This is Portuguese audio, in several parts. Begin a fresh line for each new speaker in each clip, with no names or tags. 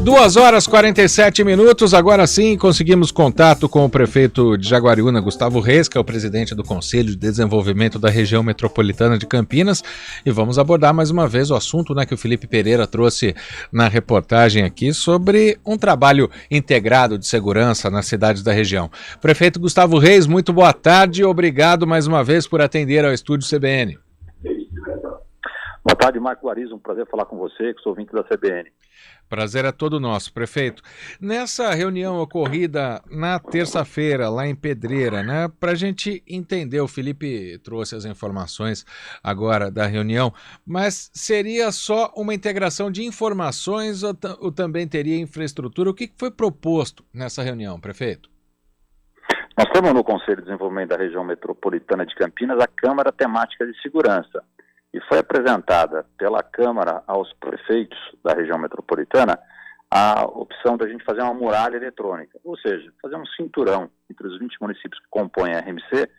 2h47, agora sim conseguimos contato com o prefeito de Jaguariúna, Gustavo Reis, que é o presidente do Conselho de Desenvolvimento da Região Metropolitana de Campinas, e vamos abordar mais uma vez o assunto, que o Felipe Pereira trouxe na reportagem aqui sobre um trabalho integrado de segurança nas cidades da região. Prefeito Gustavo Reis, muito boa tarde e obrigado mais uma vez por atender ao estúdio CBN.
Boa tarde, Marco Ariza, um prazer falar com você, que sou ouvinte da CBN.
Prazer é todo nosso, prefeito. Nessa reunião ocorrida na terça-feira, lá em Pedreira, para a gente entender, o Felipe trouxe as informações agora da reunião, mas seria só uma integração de informações ou também teria infraestrutura? O que foi proposto nessa reunião, prefeito?
Nós temos no Conselho de Desenvolvimento da Região Metropolitana de Campinas a Câmara Temática de Segurança. E foi apresentada pela Câmara aos prefeitos da região metropolitana a opção da gente fazer uma muralha eletrônica, ou seja, fazer um cinturão entre os 20 municípios que compõem a RMC,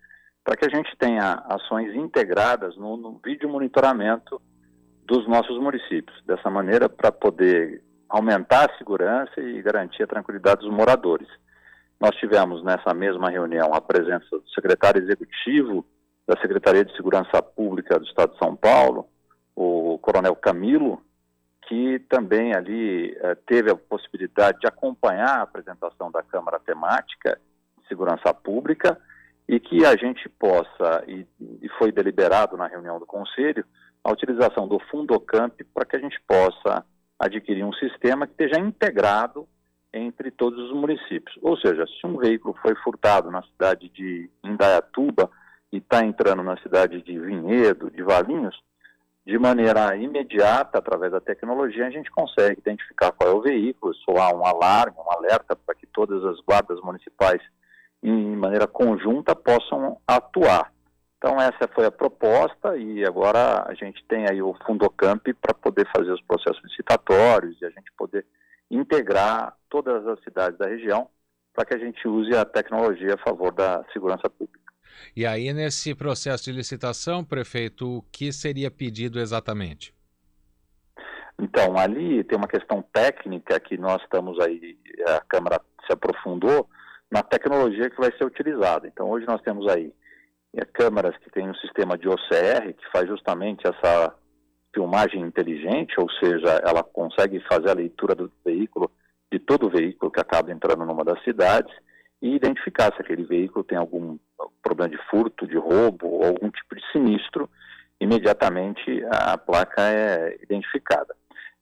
para que a gente tenha ações integradas no vídeo monitoramento dos nossos municípios, dessa maneira para poder aumentar a segurança e garantir a tranquilidade dos moradores. Nós tivemos nessa mesma reunião a presença do secretário executivo da Secretaria de Segurança Pública do Estado de São Paulo, o Coronel Camilo, que também ali teve a possibilidade de acompanhar a apresentação da Câmara Temática de Segurança Pública e que a gente possa, e foi deliberado na reunião do Conselho, a utilização do Fundocamp para que a gente possa adquirir um sistema que esteja integrado entre todos os municípios. Ou seja, se um veículo foi furtado na cidade de Indaiatuba, e está entrando na cidade de Vinhedo, de Valinhos, de maneira imediata, através da tecnologia, a gente consegue identificar qual é o veículo, soar um alarme, um alerta para que todas as guardas municipais, em maneira conjunta, possam atuar. Então essa foi a proposta e agora a gente tem aí o Fundocamp para poder fazer os processos licitatórios e a gente poder integrar todas as cidades da região para que a gente use a tecnologia a favor da segurança pública.
E aí, nesse processo de licitação, prefeito, o que seria pedido exatamente?
Então, ali tem uma questão técnica que nós estamos aí, a Câmara se aprofundou na tecnologia que vai ser utilizada. Então, hoje nós temos aí câmeras que têm um sistema de OCR, que faz justamente essa filmagem inteligente, ou seja, ela consegue fazer a leitura do veículo, de todo o veículo que acaba entrando numa das cidades, e identificar se aquele veículo tem algum problema de furto, de roubo ou algum tipo de sinistro, imediatamente a placa é identificada.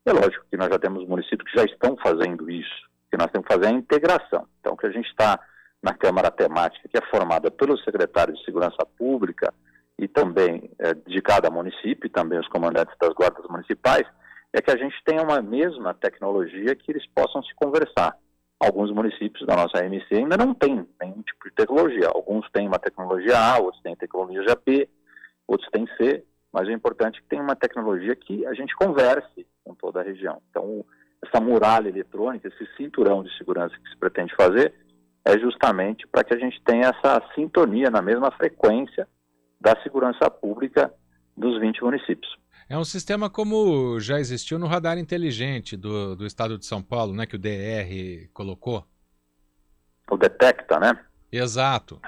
É lógico que nós já temos municípios que já estão fazendo isso, que nós temos que fazer a integração. Então, que a gente está na Câmara Temática, que é formada pelo secretário de Segurança Pública e também de cada município, e também os comandantes das guardas municipais, é que a gente tenha uma mesma tecnologia que eles possam se conversar. Alguns municípios da nossa RMC ainda não têm nenhum tipo de tecnologia. Alguns têm uma tecnologia A, outros têm tecnologia B, outros têm C, mas o importante é que tenha uma tecnologia que a gente converse com toda a região. Então, essa muralha eletrônica, esse cinturão de segurança que se pretende fazer, é justamente para que a gente tenha essa sintonia na mesma frequência da segurança pública dos 20 municípios.
É um sistema como já existiu no radar inteligente do estado de São Paulo, que o DR colocou.
O Detecta, né?
Exato.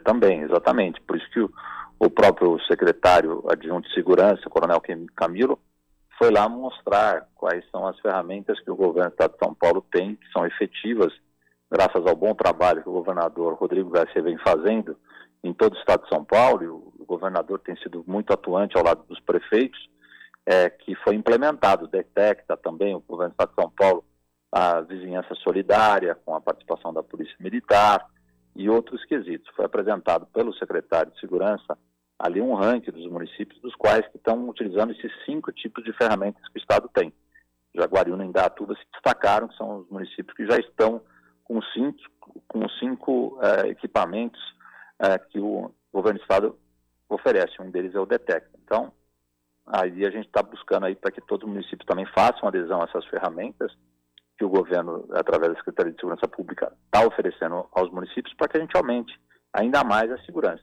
Também, exatamente. Por isso que o próprio secretário adjunto de segurança, o Coronel Camilo, foi lá mostrar quais são as ferramentas que o governo do estado de São Paulo tem, que são efetivas, graças ao bom trabalho que o governador Rodrigo Garcia vem fazendo em todo o estado de São Paulo, e o governador tem sido muito atuante ao lado dos prefeitos, que foi implementado, Detecta também, o governo do estado de São Paulo, a vizinhança solidária, com a participação da Polícia Militar e outros quesitos. Foi apresentado pelo secretário de Segurança ali um ranking dos municípios dos quais que estão utilizando esses 5 tipos de ferramentas que o estado tem. Jaguariúna e Indaiatuba se destacaram, que são os municípios que já estão com cinco equipamentos que o governo do estado oferece. Um deles é o Detecta. Então, aí a gente está buscando aí para que todos os municípios também façam adesão a essas ferramentas que o governo, através da Secretaria de Segurança Pública, está oferecendo aos municípios para que a gente aumente ainda mais a segurança.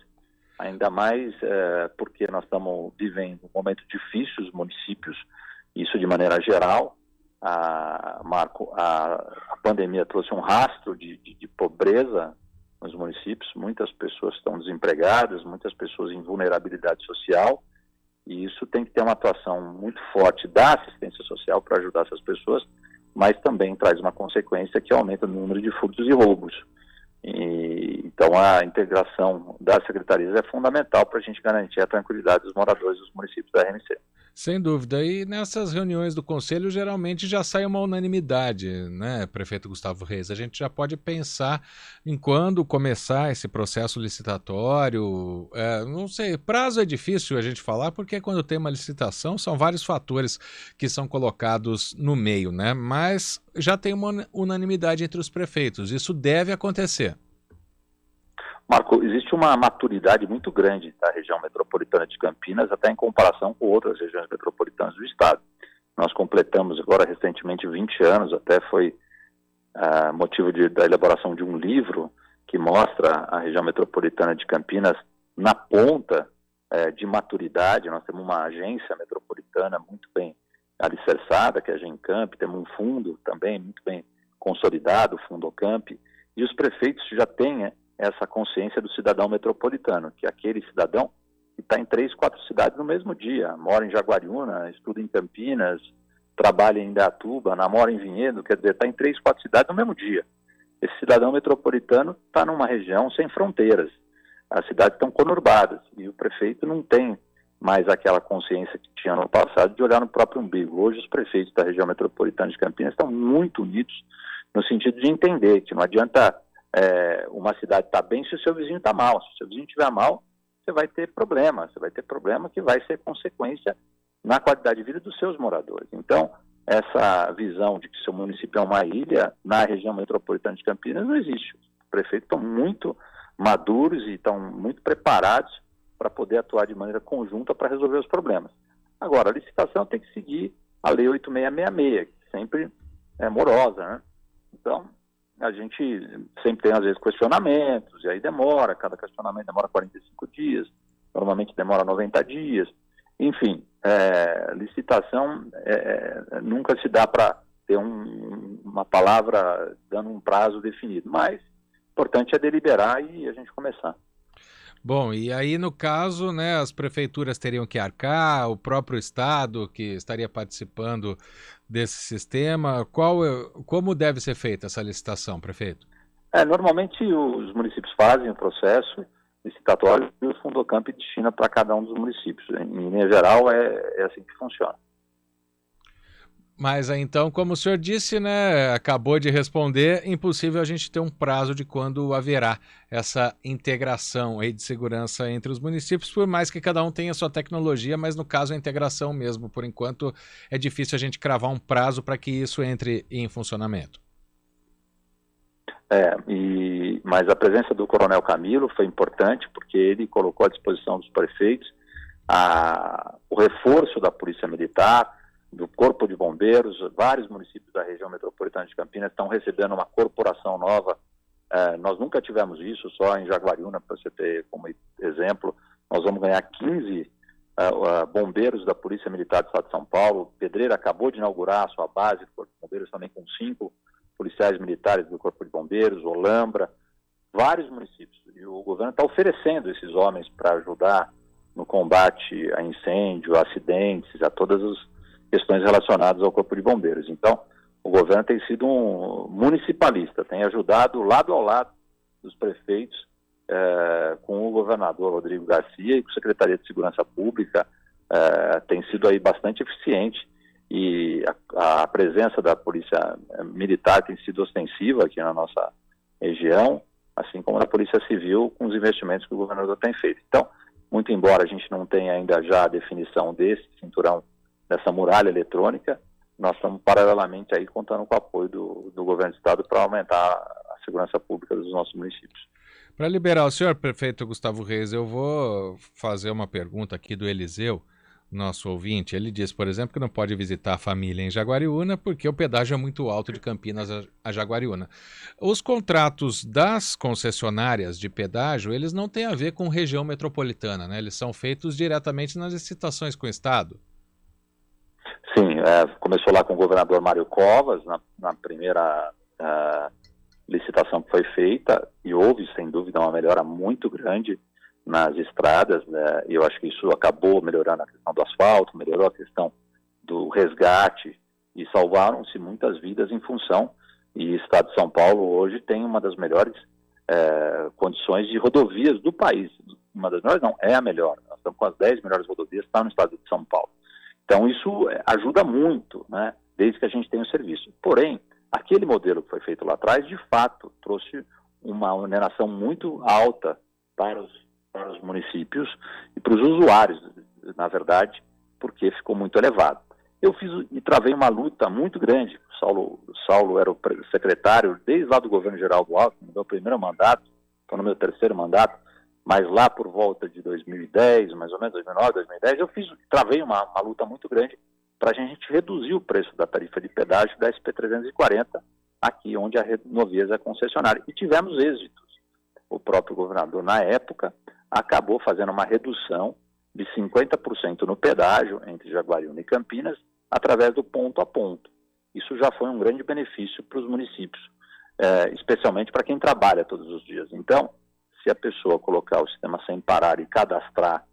Ainda mais porque nós estamos vivendo um momento difícil, os municípios, isso de maneira geral, Marco, a pandemia trouxe um rastro de pobreza nos municípios, muitas pessoas estão desempregadas, muitas pessoas em vulnerabilidade social, e isso tem que ter uma atuação muito forte da assistência social para ajudar essas pessoas, mas também traz uma consequência que aumenta o número de furtos e roubos. Então a integração das secretarias é fundamental para a gente garantir a tranquilidade dos moradores dos municípios da RMC.
Sem dúvida. E nessas reuniões do Conselho, geralmente já sai uma unanimidade, né, prefeito Gustavo Reis? A gente já pode pensar em quando começar esse processo licitatório. Não sei, prazo é difícil a gente falar, porque quando tem uma licitação, são vários fatores que são colocados no meio, né? Mas já tem uma unanimidade entre os prefeitos. Isso deve acontecer.
Marco, existe uma maturidade muito grande da região metropolitana de Campinas, até em comparação com outras regiões metropolitanas do estado. Nós completamos agora recentemente 20 anos, até foi motivo da elaboração de um livro que mostra a região metropolitana de Campinas na ponta de maturidade. Nós temos uma agência metropolitana muito bem alicerçada, que é a Gencamp, temos um fundo também muito bem consolidado, o Fundocamp, e os prefeitos já têm essa consciência do cidadão metropolitano, que é aquele cidadão que está em 3, 4 cidades no mesmo dia, mora em Jaguariúna, estuda em Campinas, trabalha em Indaiatuba, namora em Vinhedo, quer dizer, está em 3, 4 cidades no mesmo dia. Esse cidadão metropolitano está numa região sem fronteiras, as cidades estão conurbadas, e o prefeito não tem mais aquela consciência que tinha no passado de olhar no próprio umbigo. Hoje os prefeitos da região metropolitana de Campinas estão muito unidos no sentido de entender que não adianta uma cidade estar bem se o seu vizinho está mal. Se o seu vizinho estiver mal, você vai ter problema que vai ser consequência na qualidade de vida dos seus moradores. Então, essa visão de que seu município é uma ilha na região metropolitana de Campinas não existe. Os prefeitos estão muito maduros e estão muito preparados para poder atuar de maneira conjunta para resolver os problemas. Agora, a licitação tem que seguir a Lei 8666, que sempre é morosa, né? Então, a gente sempre tem, às vezes, questionamentos, e aí demora, cada questionamento demora 45 dias, normalmente demora 90 dias. Enfim, licitação nunca se dá para ter uma palavra dando um prazo definido, mas o importante é deliberar e a gente começar.
Bom, e aí no caso, né, as prefeituras teriam que arcar, o próprio estado que estaria participando desse sistema, como deve ser feita essa licitação, prefeito?
Normalmente os municípios fazem o processo licitatório e o Fundocamp destina para cada um dos municípios. Em linha geral, é assim que funciona.
Mas então, como o senhor disse, né, acabou de responder, impossível a gente ter um prazo de quando haverá essa integração aí de segurança entre os municípios, por mais que cada um tenha sua tecnologia, mas no caso a integração mesmo, por enquanto é difícil a gente cravar um prazo para que isso entre em funcionamento.
Mas a presença do Coronel Camilo foi importante, porque ele colocou à disposição dos prefeitos o reforço da Polícia Militar, do Corpo de Bombeiros. Vários municípios da região metropolitana de Campinas estão recebendo uma corporação nova. Nós nunca tivemos isso, só em Jaguariúna, para você ter como exemplo, nós vamos ganhar 15 bombeiros da Polícia Militar do Estado de São Paulo. Pedreira acabou de inaugurar a sua base do Corpo de Bombeiros, também com 5 policiais militares do Corpo de Bombeiros, Olambra, vários municípios. E o governo está oferecendo esses homens para ajudar no combate a incêndio, a acidentes, a todas as questões relacionadas ao Corpo de Bombeiros. Então, o governo tem sido um municipalista, tem ajudado lado ao lado dos prefeitos, com o governador Rodrigo Garcia e com a Secretaria de Segurança Pública, tem sido aí bastante eficiente, e a presença da Polícia Militar tem sido ostensiva aqui na nossa região, assim como a Polícia Civil, com os investimentos que o governador tem feito. Então, muito embora a gente não tenha ainda já a definição desse cinturão, dessa muralha eletrônica, nós estamos paralelamente aí contando com o apoio do governo do estado para aumentar a segurança pública dos nossos municípios.
Para liberar o senhor, prefeito Gustavo Reis, eu vou fazer uma pergunta aqui do Eliseu, nosso ouvinte. Ele diz, por exemplo, que não pode visitar a família em Jaguariúna porque o pedágio é muito alto de Campinas a Jaguariúna. Os contratos das concessionárias de pedágio, eles não têm a ver com região metropolitana, né? Eles são feitos diretamente nas licitações com o estado.
Sim, começou lá com o governador Mário Covas, na primeira licitação que foi feita, e houve, sem dúvida, uma melhora muito grande nas estradas, né? E eu acho que isso acabou melhorando a questão do asfalto, melhorou a questão do resgate, e salvaram-se muitas vidas em função, e o estado de São Paulo hoje tem uma das melhores condições de rodovias do país. Uma das melhores não, é a melhor. Nós estamos com as 10 melhores rodovias, está no estado de São Paulo. Então isso ajuda muito, né, desde que a gente tenha o serviço. Porém, aquele modelo que foi feito lá atrás, de fato, trouxe uma oneração muito alta para os municípios e para os usuários, na verdade, porque ficou muito elevado. Eu travei uma luta muito grande. O Saulo era o secretário desde lá do governo Geraldo Alckmin, no meu primeiro mandato, estou no meu terceiro mandato, mas lá por volta de 2010, mais ou menos 2009, 2010, travei uma luta muito grande para a gente reduzir o preço da tarifa de pedágio da SP-340, aqui onde a Renovias é concessionária. E tivemos êxitos. O próprio governador, na época, acabou fazendo uma redução de 50% no pedágio entre Jaguariúna e Campinas, através do ponto a ponto. Isso já foi um grande benefício para os municípios, especialmente para quem trabalha todos os dias. Então, se a pessoa colocar o sistema sem parar e cadastrar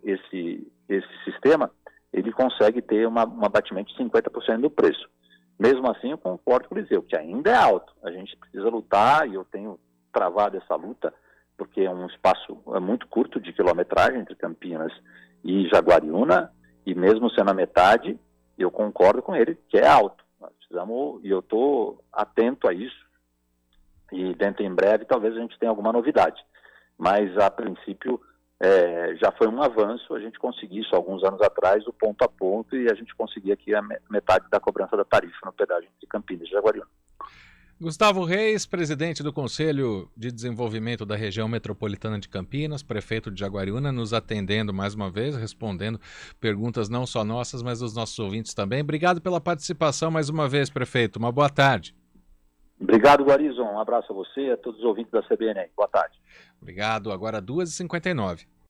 esse sistema, ele consegue ter um abatimento de 50% do preço. Mesmo assim, eu concordo com o Eliseu, que ainda é alto. A gente precisa lutar, e eu tenho travado essa luta, porque é um espaço muito curto de quilometragem entre Campinas e Jaguariúna, e mesmo sendo a metade, eu concordo com ele que é alto. Nós precisamos, e eu estou atento a isso, e dentro em breve talvez a gente tenha alguma novidade. Mas, a princípio, já foi um avanço a gente conseguir isso alguns anos atrás, o ponto a ponto, e a gente conseguir aqui a metade da cobrança da tarifa no pedágio de Campinas e Jaguariúna.
Gustavo Reis, presidente do Conselho de Desenvolvimento da Região Metropolitana de Campinas, prefeito de Jaguariúna, nos atendendo mais uma vez, respondendo perguntas não só nossas, mas dos nossos ouvintes também. Obrigado pela participação mais uma vez, prefeito. Uma boa tarde.
Obrigado, Guarizon. Um abraço a você e a todos os ouvintes da CBN. Boa tarde.
Obrigado. Agora 2h59.